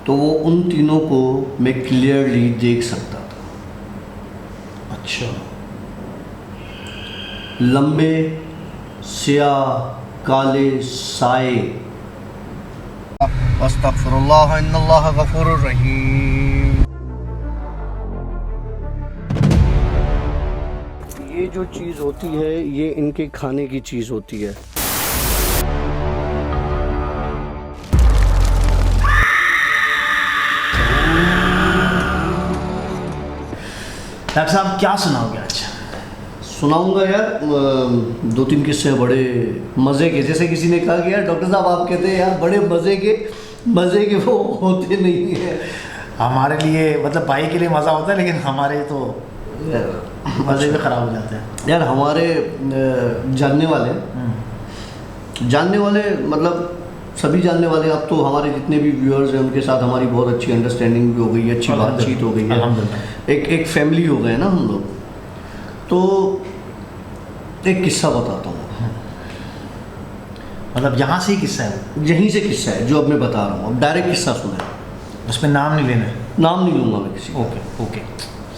تو وہ ان تینوں کو میں کلیئرلی دیکھ سکتا تھا. اچھا. لمبے سیاہ کالے سائے. استغفر اللہ ان اللہ غفور الرحیم. یہ جو چیز ہوتی ہے یہ ان کے کھانے کی چیز ہوتی ہے. ڈاکٹر صاحب کیا سناؤ گے آج؟ سناؤں گا یار 2-3 قصے بڑے مزے کے. جیسے کسی نے کہا کہ یار ڈاکٹر صاحب آپ کہتے ہیں یار بڑے مزے کے وہ ہوتے نہیں ہیں. ہمارے لیے مطلب بھائی کے لیے مزہ ہوتا ہے لیکن ہمارے تو مزے بھی خراب ہو جاتے ہیں. یار ہمارے جاننے والے مطلب سبھی جاننے والے. اب تو ہمارے جتنے بھی ویورز ہیں ان کے ساتھ ہماری بہت اچھی انڈرسٹینڈنگ بھی ہو گئی ہے, اچھی بات چیت ہو گئی ہے, ایک فیملی ہو گئے نا ہم لوگ. تو ایک قصہ بتاتا ہوں. مطلب یہاں سے ہی قصہ ہے؟ یہیں سے قصہ ہے جو اب میں بتا رہا ہوں. اب ڈائریکٹ قصہ سنا ہے, اس میں نام نہیں لینا ہے؟ نام نہیں لوں گا میں کسی. اوکے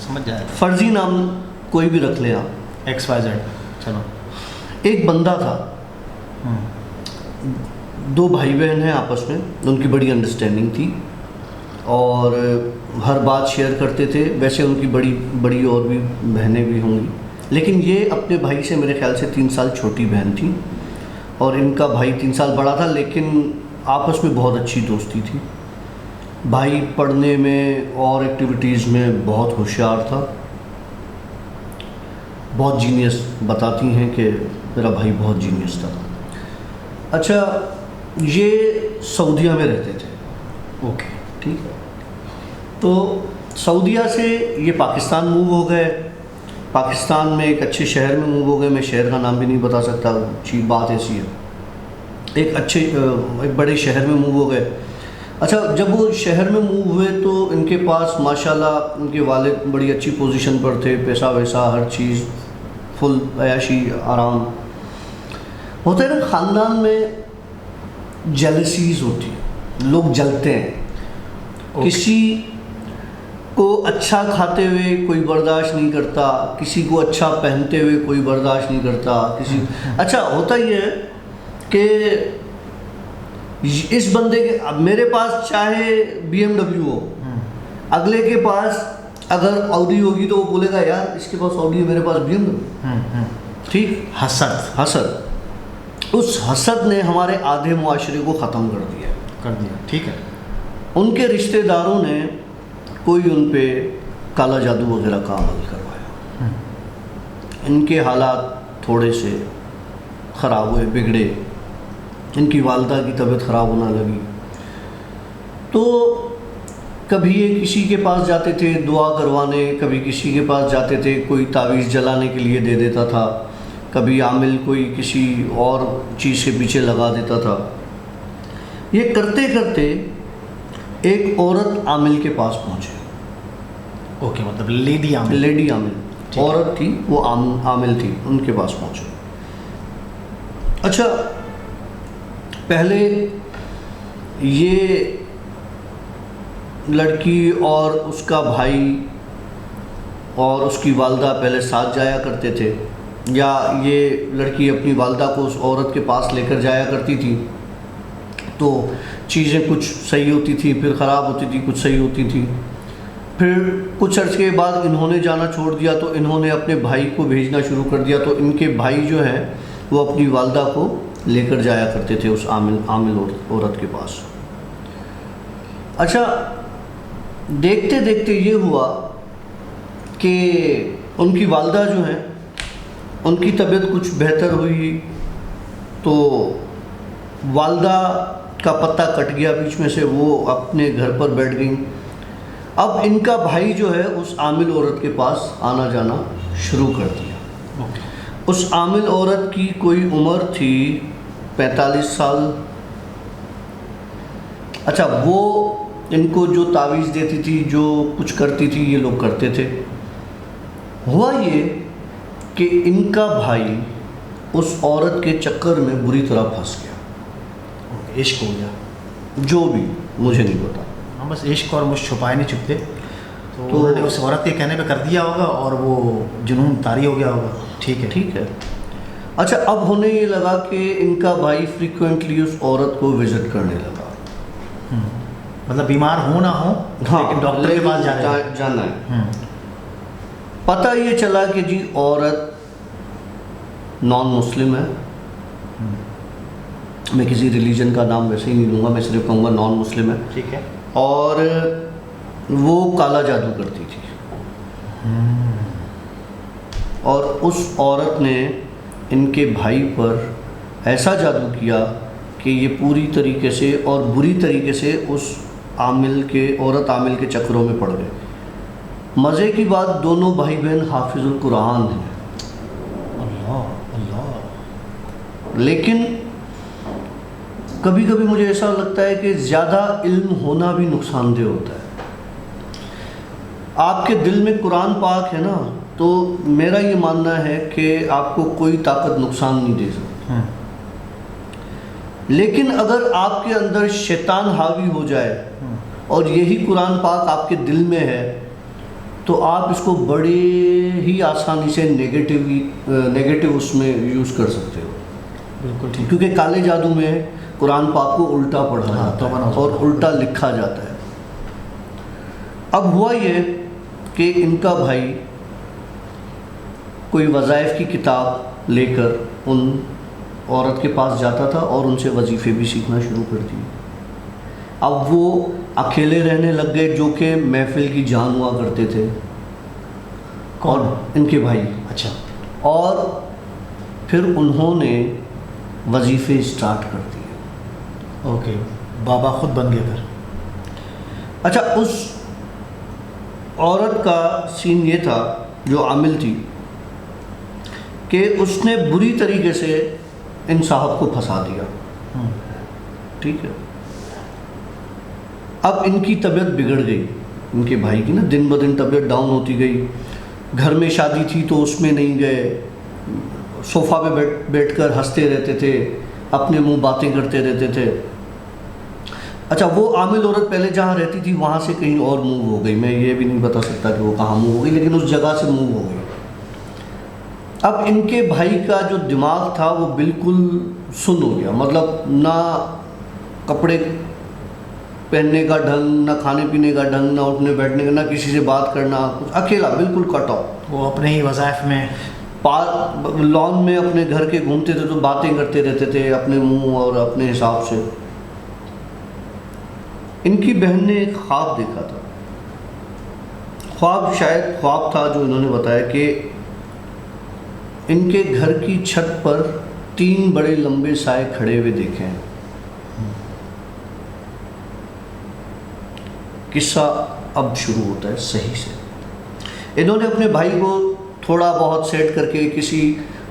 سمجھ جائے. فرضی نام کوئی بھی رکھ لیں آپ. XYZ. چلو. ایک بندہ تھا, 2 بھائی بہن ہیں آپس میں, ان کی بڑی انڈرسٹینڈنگ تھی اور ہر بات شیئر کرتے تھے. ویسے ان کی بڑی اور بھی بہنیں بھی ہوں گی, لیکن یہ اپنے بھائی سے میرے خیال سے 3 سال چھوٹی بہن تھی اور ان کا بھائی 3 سال بڑا تھا, لیکن آپس میں بہت اچھی دوستی تھی. بھائی پڑھنے میں اور ایکٹیویٹیز میں بہت ہوشیار تھا, بہت جینیس. بتاتی ہیں کہ میرا بھائی بہت جینیس تھا. اچھا, یہ سعودیہ میں رہتے تھے. اوکے ٹھیک ہے. تو سعودیہ سے یہ پاکستان موو ہو گئے. پاکستان میں ایک اچھے شہر میں موو ہو گئے. میں شہر کا نام بھی نہیں بتا سکتا, بات ایسی ہے. ایک بڑے شہر میں موو ہو گئے. اچھا, جب وہ شہر میں موو ہوئے تو ان کے پاس ماشاءاللہ ان کے والد بڑی اچھی پوزیشن پر تھے, پیسہ ویسا ہر چیز فل عیاشی آرام. ہوتا ہے نا خاندان میں جیلسیز ہوتی ہے, لوگ جلتے ہیں. کسی کو اچھا کھاتے ہوئے کوئی برداشت نہیں کرتا, کسی کو اچھا پہنتے ہوئے کوئی برداشت نہیں کرتا. اچھا ہوتا یہ ہے کہ اس بندے کے, اب میرے پاس چاہے BMW ہو, اگلے کے پاس اگر آڈی ہوگی تو وہ بولے گا یار اس کے پاس آڈی ہے میرے پاس BMW. ٹھیک. حسد. اس حسد نے ہمارے آدھے معاشرے کو ختم کر دیا. ٹھیک ہے. ان کے رشتہ داروں نے کوئی ان پہ کالا جادو وغیرہ کا عمل کروایا. ان کے حالات تھوڑے سے خراب ہوئے, بگڑے. ان کی والدہ کی طبیعت خراب ہونا لگی. تو کبھی یہ کسی کے پاس جاتے تھے دعا کروانے, کبھی کسی کے پاس جاتے تھے کوئی تعویذ جلانے کے لیے دے دیتا تھا, کبھی عامل کوئی کسی اور چیز کے پیچھے لگا دیتا تھا. یہ کرتے کرتے ایک عورت عامل کے پاس پہنچے. اوکے, مطلب لیڈی عامل عورت تھی, وہ عامل تھی, ان کے پاس پہنچے. اچھا, پہلے یہ لڑکی اور اس کا بھائی اور اس کی والدہ پہلے ساتھ جایا کرتے تھے, یا یہ لڑکی اپنی والدہ کو اس عورت کے پاس لے کر جایا کرتی تھی. تو چیزیں کچھ صحیح ہوتی تھی, پھر خراب ہوتی تھی, کچھ صحیح ہوتی تھی. پھر کچھ عرصے کے بعد انہوں نے جانا چھوڑ دیا تو انہوں نے اپنے بھائی کو بھیجنا شروع کر دیا. تو ان کے بھائی جو ہیں وہ اپنی والدہ کو لے کر جایا کرتے تھے اس عامل عورت کے پاس. اچھا, دیکھتے دیکھتے یہ ہوا کہ ان کی والدہ جو ہیں ان کی طبیعت کچھ بہتر ہوئی, تو والدہ کا پتہ کٹ گیا بیچ میں سے, وہ اپنے گھر پر بیٹھ گئیں. اب ان کا بھائی جو ہے اس عامل عورت کے پاس آنا جانا شروع کر دیا. اس عامل عورت کی کوئی عمر تھی 45 سال. اچھا, وہ ان کو جو تعویذ دیتی تھی, جو کچھ کرتی تھی, یہ لوگ کرتے تھے. ہوا یہ کہ ان کا بھائی اس عورت کے چکر میں بری طرح پھنس گیا. عشق ہو گیا, جو بھی مجھے نہیں پتا. ہم بس عشق اور مجھ چھپائے نہیں چھپتے، تو انہوں نے اس عورت کے کہنے پہ کر دیا ہوگا اور وہ جنون طاری ہو گیا ہوگا. ٹھیک ہے ٹھیک ہے. اچھا اب ہونے یہ لگا کہ ان کا بھائی فریکوینٹلی اس عورت کو وزٹ کرنے لگا. مطلب بیمار ہو نہ ہو لیکن ڈاکٹر کے پاس جانا ہے. پتہ یہ چلا کہ جی عورت نان مسلم ہے. میں کسی ریلیجن کا نام ویسے ہی نہیں لوں گا، میں صرف کہوں گا نان مسلم ہے. ٹھیک ہے. اور وہ کالا جادو کرتی تھی. اور اس عورت نے ان کے بھائی پر ایسا جادو کیا کہ یہ پوری طریقے سے اور بری طریقے سے اس عورت عامل کے چکروں میں پڑ گئے. مزے کی بات دونوں بھائی بہن حافظ القرآن ہیں. اللہ اللہ. لیکن کبھی کبھی مجھے ایسا لگتا ہے کہ زیادہ علم ہونا بھی نقصان دہ ہوتا ہے. آپ کے دل میں قرآن پاک ہے نا، تو میرا یہ ماننا ہے کہ آپ کو کوئی طاقت نقصان نہیں دے سکتی. لیکن اگر آپ کے اندر شیطان حاوی ہو جائے اور یہی قرآن پاک آپ کے دل میں ہے تو آپ اس کو بڑے ہی آسانی سے نیگیٹو اس میں یوز کر سکتے ہو. بالکل ٹھیک. کیونکہ کالے جادو میں قرآن پاک کو الٹا پڑھا جاتا ہے اور الٹا لکھا جاتا ہے. اب ہوا یہ کہ ان کا بھائی کوئی وظائف کی کتاب لے کر ان عورت کے پاس جاتا تھا اور ان سے وظیفے بھی سیکھنا شروع کر دیے. اب وہ اکیلے رہنے لگ گئے جو کہ محفل کی جان ہوا کرتے تھے. کون؟ اور ان کے بھائی. اچھا. اور پھر انہوں نے وظیفے اسٹارٹ کر دیے. اوکے. بابا خود بن گئے پھر. اچھا اس عورت کا سین یہ تھا جو عامل تھی کہ اس نے بری طریقے سے ان صاحب کو پھنسا دیا. ٹھیک ہے. اب ان کی طبیعت بگڑ گئی، ان کے بھائی کی نا دن بدن طبیعت ڈاؤن ہوتی گئی. گھر میں شادی تھی تو اس میں نہیں گئے، صوفہ پہ بیٹھ کر ہنستے رہتے تھے، اپنے منہ باتیں کرتے رہتے تھے. اچھا وہ عامل عورت پہلے جہاں رہتی تھی وہاں سے کہیں اور موو ہو گئی. میں یہ بھی نہیں بتا سکتا کہ وہ کہاں موو ہو گئی، لیکن اس جگہ سے موو ہو گئی. اب ان کے بھائی کا جو دماغ تھا وہ بالکل سن ہو گیا. مطلب نہ کپڑے پہننے کا ڈھنگ، نہ کھانے پینے کا ڈھنگ، نہ اٹھنے بیٹھنے کا، نہ کسی سے بات کرنا، اکیلا بالکل کٹ آؤٹ. وہ اپنے ہی وظائف میں لان میں اپنے گھر کے گھومتے تھے تو باتیں کرتے رہتے تھے اپنے منہ اور اپنے حساب سے. ان کی بہن نے ایک خواب دیکھا تھا. خواب شاید خواب تھا جو انہوں نے بتایا کہ ان کے گھر کی چھت پر 3 بڑے لمبے سائے کھڑے ہوئے دیکھے ہیں. قصہ اب شروع ہوتا ہے صحیح سے. انہوں نے اپنے بھائی کو تھوڑا بہت سیٹ کر کے کسی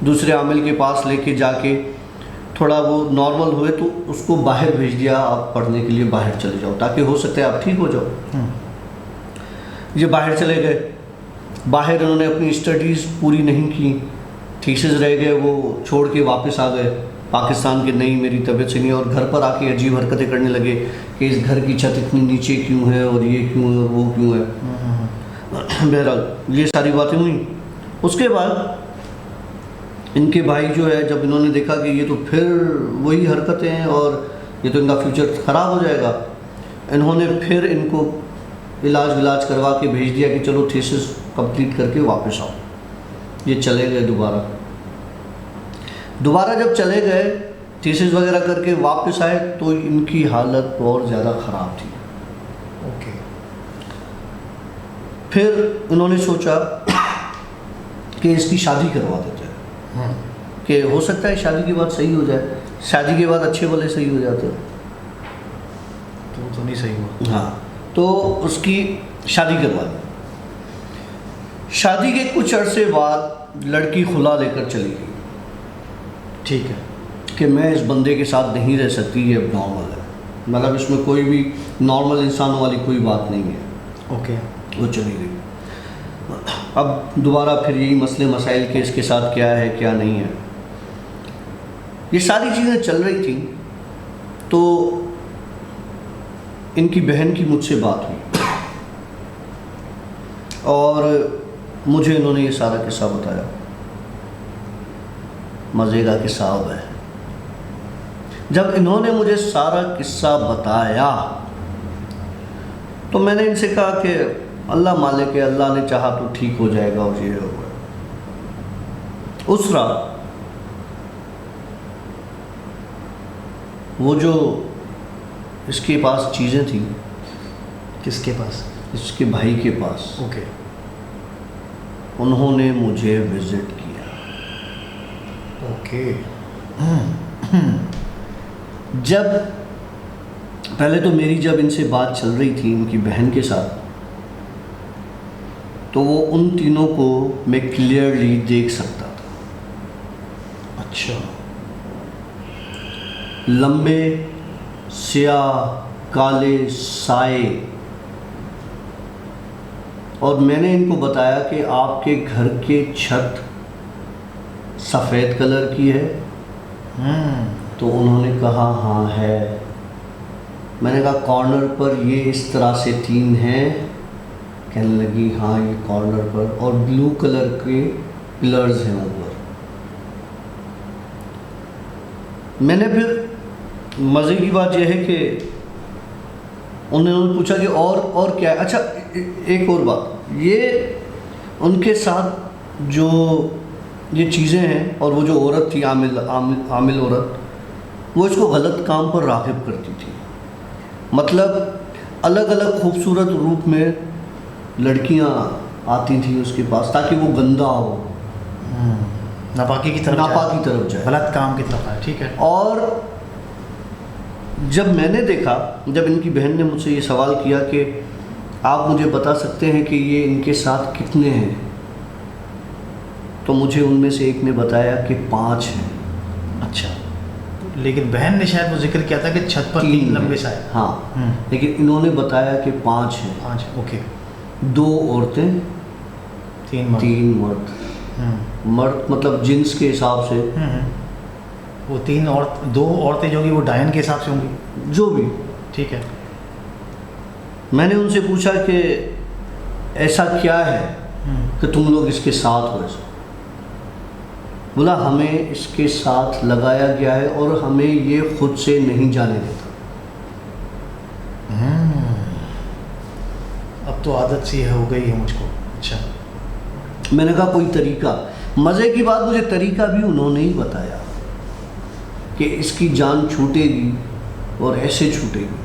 دوسرے عامل کے پاس لے کے جا کے تھوڑا وہ نارمل ہوئے تو اس کو باہر بھیج دیا. آپ پڑھنے کے لیے باہر چلے جاؤ تاکہ ہو سکتا ہے آپ ٹھیک ہو جاؤ. یہ باہر چلے گئے. باہر انہوں نے اپنی اسٹڈیز پوری نہیں کی، تھیسز رہ گئے، وہ چھوڑ کے واپس آ گئے پاکستان کے. نہیں میری طبیعت سے نہیں. اور گھر پر آ کے عجیب حرکتیں کرنے لگے کہ اس گھر کی چھت اتنی نیچے کیوں ہے اور یہ کیوں ہے اور وہ کیوں ہے. بہرحال یہ ساری باتیں ہوئیں. اس کے بعد ان کے بھائی جو ہے جب انہوں نے دیکھا کہ یہ تو پھر وہی حرکتیں ہیں اور یہ تو ان کا فیوچر خراب ہو جائے گا، انہوں نے پھر ان کو علاج کروا کے بھیج دیا کہ چلو تھیسس کمپلیٹ کر کے واپس آؤ. یہ چلے گئے دوبارہ جب چلے گئے تھیسس وغیرہ کر کے واپس آئے تو ان کی حالت اور زیادہ خراب تھی. اوکے. پھر انہوں نے سوچا کہ اس کی شادی کروا دیتے ہیں کہ ہو سکتا ہے شادی کے بعد صحیح ہو جائے. شادی کے بعد اچھے بھلے صحیح ہو جاتے ہیں. تو نہیں صحیح ہوا. ہاں تو اس کی شادی کروا دی. شادی کے کچھ عرصے بعد لڑکی خلا لے کر چلی گئی. ٹھیک ہے. کہ میں اس بندے کے ساتھ نہیں رہ سکتی، یہ اب نارمل ہے. مطلب اس میں کوئی بھی نارمل انسانوں والی کوئی بات نہیں ہے. اوکے. وہ چلی گئی. اب دوبارہ پھر یہی مسئلے مسائل کے اس کے ساتھ کیا ہے کیا نہیں ہے، یہ ساری چیزیں چل رہی تھیں. تو ان کی بہن کی مجھ سے بات ہوئی اور مجھے انہوں نے یہ سارا قصہ بتایا. مزے کا قصہ ہے. جب انہوں نے مجھے سارا قصہ بتایا تو میں نے ان سے کہا کہ اللہ مالک ہے، اللہ نے چاہا تو ٹھیک ہو جائے گا. اور یہ ہوگا. اس رات وہ جو اس کے پاس چیزیں تھیں، کس کے پاس؟ اس کے بھائی کے پاس، اوکے. انہوں نے مجھے وزٹ کیا. اوکے. جب پہلے تو میری جب ان سے بات چل رہی تھی ان کی بہن کے ساتھ، تو وہ ان تینوں کو میں کلیئرلی دیکھ سکتا تھا. اچھا. لمبے سیاہ کالے سائے. اور میں نے ان کو بتایا کہ آپ کے گھر کے چھت سفید کلر کی ہے؟ تو انہوں نے کہا ہاں ہے. میں نے کہا کارنر پر یہ اس طرح سے 3 ہیں؟ کہنے لگی ہاں یہ کارنر پر، اور بلو کلر کے پلرز ہیں اوپر. میں نے پھر مزے کی بات یہ ہے کہ انہوں نے پوچھا کہ اور کیا ہے. اچھا ایک اور بات، یہ ان کے ساتھ جو یہ چیزیں ہیں اور وہ جو عورت تھی عامل عورت، وہ اس کو غلط کام پر راغب کرتی تھی. مطلب الگ الگ خوبصورت روپ میں لڑکیاں آتی تھیں اس کے پاس تاکہ وہ گندا ہو، ناپاکی کی طرف جائے، غلط کام کی طرف آئے. ٹھیک ہے. اور جب میں نے دیکھا، جب ان کی بہن نے مجھ سے یہ سوال کیا کہ آپ مجھے بتا سکتے ہیں کہ یہ ان کے ساتھ کتنے ہیں، تو مجھے ان میں سے ایک نے بتایا کہ 5 ہیں. اچھا. لیکن بہن نے شاید وہ ذکر کیا تھا کہ چھت پر 3 لمبے سائے. ہاں. لیکن انہوں نے بتایا کہ 5 ہیں. 5. اوکے. 2 عورتیں 3 مرد. مرد مطلب جنس کے حساب سے وہ 2 عورتیں جو ہوں گی وہ ڈائن کے حساب سے ہوں گی، جو بھی. ٹھیک ہے. میں نے ان سے پوچھا کہ ایسا کیا ہے کہ تم لوگ اس کے ساتھ ہو؟ ایسا بولا ہمیں اس کے ساتھ لگایا گیا ہے اور ہمیں یہ خود سے نہیں جانے دیتا. اب تو عادت سی ہو گئی ہے مجھ کو. اچھا. میں نے کہا کوئی طریقہ؟ مزے کی بات مجھے طریقہ بھی انہوں نے ہی بتایا کہ اس کی جان چھوٹے گی اور ایسے چھوٹے گی.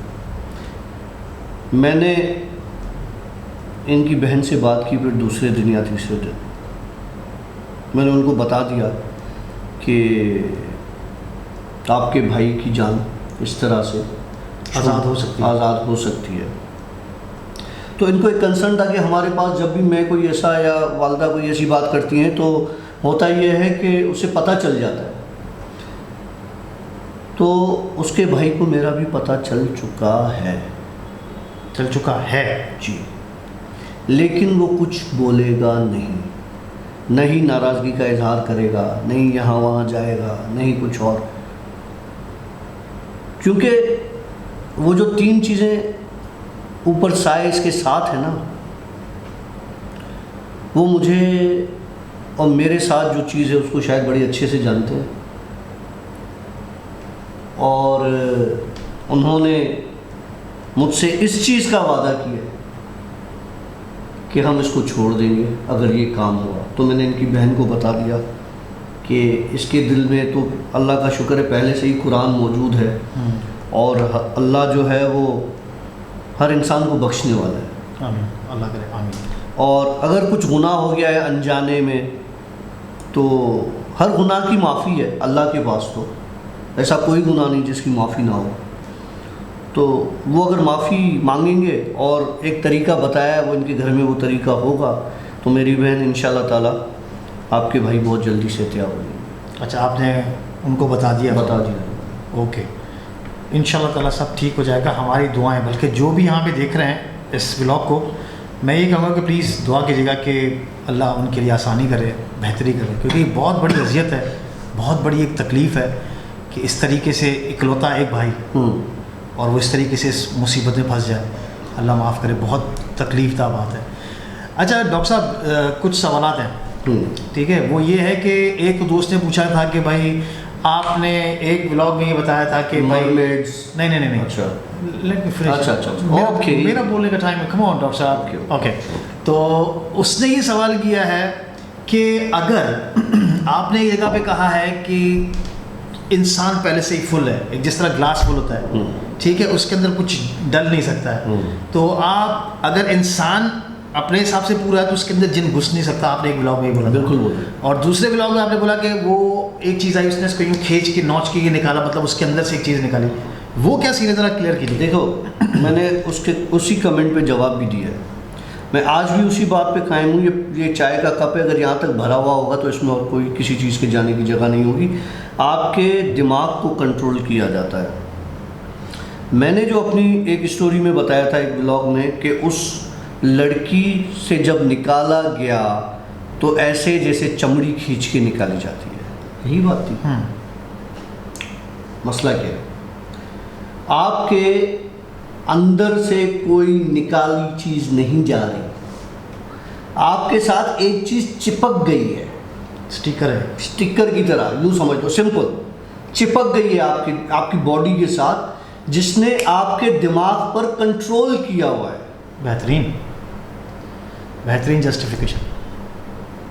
میں نے ان کی بہن سے بات کی، پھر دوسرے دن یا تیسرے دن میں نے ان کو بتا دیا کہ آپ کے بھائی کی جان اس طرح سے آزاد ہو سکتی ہے. تو ان کو ایک کنسرن تھا کہ ہمارے پاس جب بھی میں کوئی ایسا یا والدہ کوئی ایسی بات کرتی ہیں تو ہوتا یہ ہے کہ اسے پتہ چل جاتا ہے. تو اس کے بھائی کو میرا بھی پتہ چل چکا ہے. جی. لیکن وہ کچھ بولے گا نہیں، نہیں ناراضگی کا اظہار کرے گا، نہیں یہاں وہاں جائے گا، نہیں کچھ اور. کیونکہ وہ جو 3 چیزیں اوپر سائے اس کے ساتھ ہے نا، وہ مجھے اور میرے ساتھ جو چیز ہے اس کو شاید بڑی اچھے سے جانتے ہیں. اور انہوں نے مجھ سے اس چیز کا وعدہ کیا کہ ہم اس کو چھوڑ دیں گے اگر یہ کام ہوا. تو میں نے ان کی بہن کو بتا دیا کہ اس کے دل میں تو اللہ کا شکر ہے پہلے سے ہی قرآن موجود ہے، اور اللہ جو ہے وہ ہر انسان کو بخشنے والا ہے. آمین. اللہ کرے. آمین. اور اگر کچھ گناہ ہو گیا ہے انجانے میں تو ہر گناہ کی معافی ہے اللہ کے پاس. تو ایسا کوئی گناہ نہیں جس کی معافی نہ ہو. تو وہ اگر معافی مانگیں گے اور ایک طریقہ بتایا ہے وہ ان کے گھر میں وہ طریقہ ہوگا تو میری بہن انشاءاللہ تعالیٰ آپ کے بھائی بہت جلدی سے تیار ہو گئے. اچھا. آپ نے ان کو بتا دیا؟ اوکے. انشاءاللہ تعالیٰ سب ٹھیک ہو جائے گا. ہماری دعائیں، بلکہ جو بھی یہاں پہ دیکھ رہے ہیں اس ولاگ کو، میں یہ کہوں گا کہ پلیز دعا کیجیے گا کہ اللہ ان کے لیے آسانی کرے، بہتری کرے، کیونکہ یہ بہت بڑی اذیت ہے، بہت بڑی ایک تکلیف ہے کہ اس طریقے سے اکلوتا ایک بھائی اور وہ اس طریقے سے اس مصیبت میں پھنس جائے. اللہ معاف کرے, بہت تکلیف دہ بات ہے. اچھا ڈاکٹر صاحب, کچھ سوالات ہیں, ٹھیک ہے. وہ یہ ہے کہ ایک دوست نے پوچھا تھا کہ بھائی آپ نے ایک ولاگ میں یہ بتایا تھا کہ نہیں اچھا میرا بولنے کا ٹائم ہے. کم آن ڈاکٹر صاحب. اوکے, تو اس نے یہ سوال کیا ہے کہ اگر آپ نے ایک جگہ پہ کہا ہے کہ انسان پہلے سے ہی فل ہے, ایک جس طرح گلاس فل ہوتا ہے, ٹھیک ہے, اس کے اندر کچھ ڈل نہیں سکتا ہے, تو آپ اگر انسان اپنے حساب سے پورا ہے تو اس کے اندر جن گھس نہیں سکتا. آپ نے ایک بلاگ میں بولا, بالکل بولا. اور دوسرے بلاگ میں آپ نے بولا کہ وہ ایک چیز آئی, اس نے اس کو یوں کھینچ کے نوچ کے یہ نکالا, مطلب اس کے اندر سے ایک چیز نکالی. وہ کیا سین ہے, ذرا کلیئر کیجیے. دیکھو, میں نے اسی کمنٹ پہ جواب بھی دیا ہے. میں آج بھی اسی بات پہ قائم ہوں. یہ چائے کا کپ ہے, اگر یہاں تک بھرا ہوا ہوگا تو اس میں اور کوئی کسی چیز کے جانے کی جگہ نہیں ہوگی. آپ کے دماغ کو کنٹرول کیا جاتا ہے. میں نے جو اپنی ایک اسٹوری میں بتایا تھا ایک بلاگ میں کہ اس لڑکی سے جب نکالا گیا تو ایسے جیسے چمڑی کھینچ کے نکالی جاتی ہے, یہی بات تھی. مسئلہ کیا ہے, آپ کے اندر سے کوئی نکالی چیز نہیں جا رہی, آپ کے ساتھ ایک چیز چپک گئی ہے. اسٹیکر ہے, اسٹیکر کی طرح یوں سمجھ لو, سمپل چپک گئی ہے آپ کی باڈی کے ساتھ, جس نے آپ کے دماغ پر کنٹرول کیا ہوا ہے. بہترین جسٹیفیکیشن.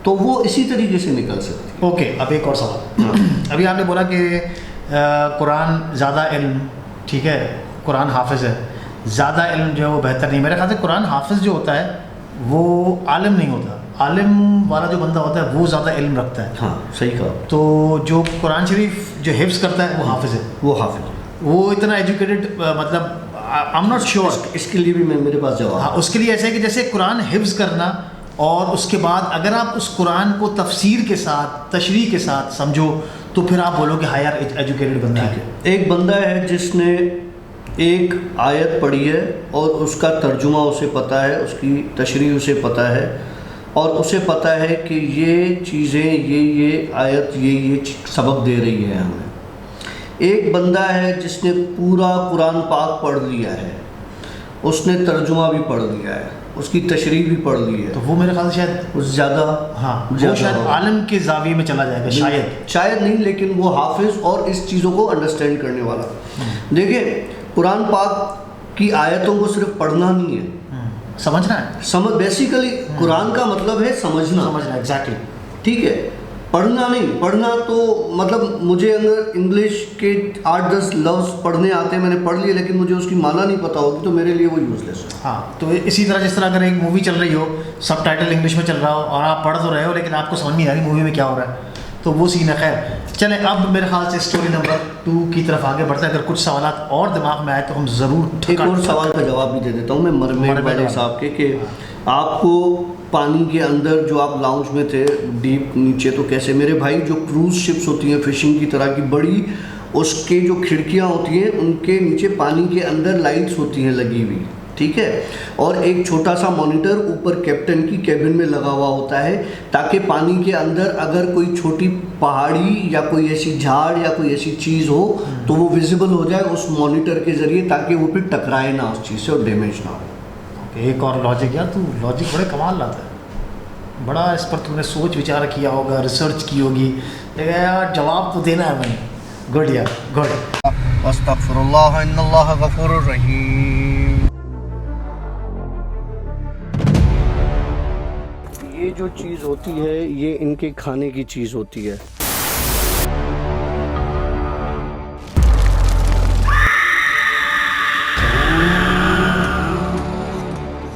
تو وہ اسی طریقے سے نکل سکتی ہے. اوکے, اب ایک اور سوال. ابھی آپ نے بولا کہ قرآن زیادہ علم, ٹھیک ہے, قرآن حافظ ہے, زیادہ علم جو ہے وہ بہتر نہیں. میرے خیال سے قرآن حافظ جو ہوتا ہے وہ عالم نہیں ہوتا, عالم والا جو بندہ ہوتا ہے وہ زیادہ علم رکھتا ہے. ہاں صحیح کہا. تو جو قرآن شریف جو حفظ کرتا ہے وہ حافظ ہے. وہ اتنا ایجوکیٹڈ, مطلب آئی ایم ناٹ شیور. اس کے لیے بھی میرے پاس جواب. ہاں, اس کے لیے ایسا ہے کہ جیسے قرآن حفظ کرنا اور اس کے بعد اگر آپ اس قرآن کو تفسیر کے ساتھ, تشریح کے ساتھ سمجھو تو پھر آپ بولو کہ ہاں یار ایجوکیٹڈ بندہ ہے. ایک بندہ ہے جس نے ایک آیت پڑھی ہے اور اس کا ترجمہ اسے پتہ ہے, اس کی تشریح اسے پتہ ہے, اور اسے پتہ ہے کہ یہ چیزیں یہ آیت یہ سبق دے رہی ہے ہمیں. ایک بندہ ہے جس نے پورا قرآن پاک پڑھ لیا ہے, اس نے ترجمہ بھی پڑھ لیا ہے, اس کی تشریح بھی پڑھ لی ہے, تو وہ میرے خیال سے شاید زیادہ, ہاں وہ شاید عالم کے زاویے میں چلا جائے گا. شاید نہیں, لیکن وہ حافظ اور اس چیزوں کو انڈرسٹینڈ کرنے والا. دیکھیں, قرآن پاک کی آیتوں کو صرف پڑھنا نہیں ہے, سمجھنا ہے. بیسیکلی قرآن کا مطلب ہے سمجھنا. ایگزیکٹلی, ٹھیک ہے, پڑھنا نہیں. پڑھنا تو مطلب مجھے اگر انگلش کے 8-10 لفظ پڑھنے آتے ہیں, میں نے پڑھ لیے, لیکن مجھے اس کی معنی نہیں پتہ ہوگی تو میرے لیے وہ یوزلیس ہے. ہاں, تو اسی طرح جس طرح اگر ایک مووی چل رہی ہو, سب ٹائٹل انگلش میں چل رہا ہو اور آپ پڑھ تو رہے ہو لیکن آپ کو سمجھ نہیں آ رہی مووی میں کیا ہو رہا ہے, تو وہ سین ہے. خیر چلیں, اب میرے خیال سے اسٹوری نمبر 2 کی طرف آگے بڑھتے ہیں. اگر کچھ سوالات اور دماغ میں آئے تو ہم ضرور ایک اور سوال کا جواب بھی دے دیتا ہوں میں مرمید والے صاحب کے, کہ آپ کو پانی کے اندر جو آپ لاؤنج میں تھے ڈیپ نیچے, تو کیسے؟ میرے بھائی, جو کروز شپس ہوتی ہیں فشنگ کی طرح کی بڑی, اس کے جو کھڑکیاں ہوتی ہیں ان کے نیچے پانی کے اندر لائٹس ہوتی ہیں لگی ہوئی, ٹھیک ہے, اور ایک چھوٹا سا مانیٹر اوپر کیپٹن کی کیبن میں لگا ہوا ہوتا ہے, تاکہ پانی کے اندر اگر کوئی چھوٹی پہاڑی یا کوئی ایسی جھاڑ یا کوئی ایسی چیز ہو تو وہ ویزیبل ہو جائے اس مانیٹر کے ذریعے, تاکہ وہ پھر ٹکرائے نہ اس چیز سے اور ڈیمیج نہ ہو. ایک اور لاجک, یار تو لاجک بڑے کمال لاتا ہے, بڑا اس پر تم نے سوچ وچار کیا ہوگا, ریسرچ کی ہوگی, یار جواب تو دینا ہے میں نے. گڈ یار, گڈ. استغفر اللہ ان اللہ غفور الرحیم. یہ جو چیز ہوتی ہے یہ ان کے کھانے کی چیز ہوتی ہے.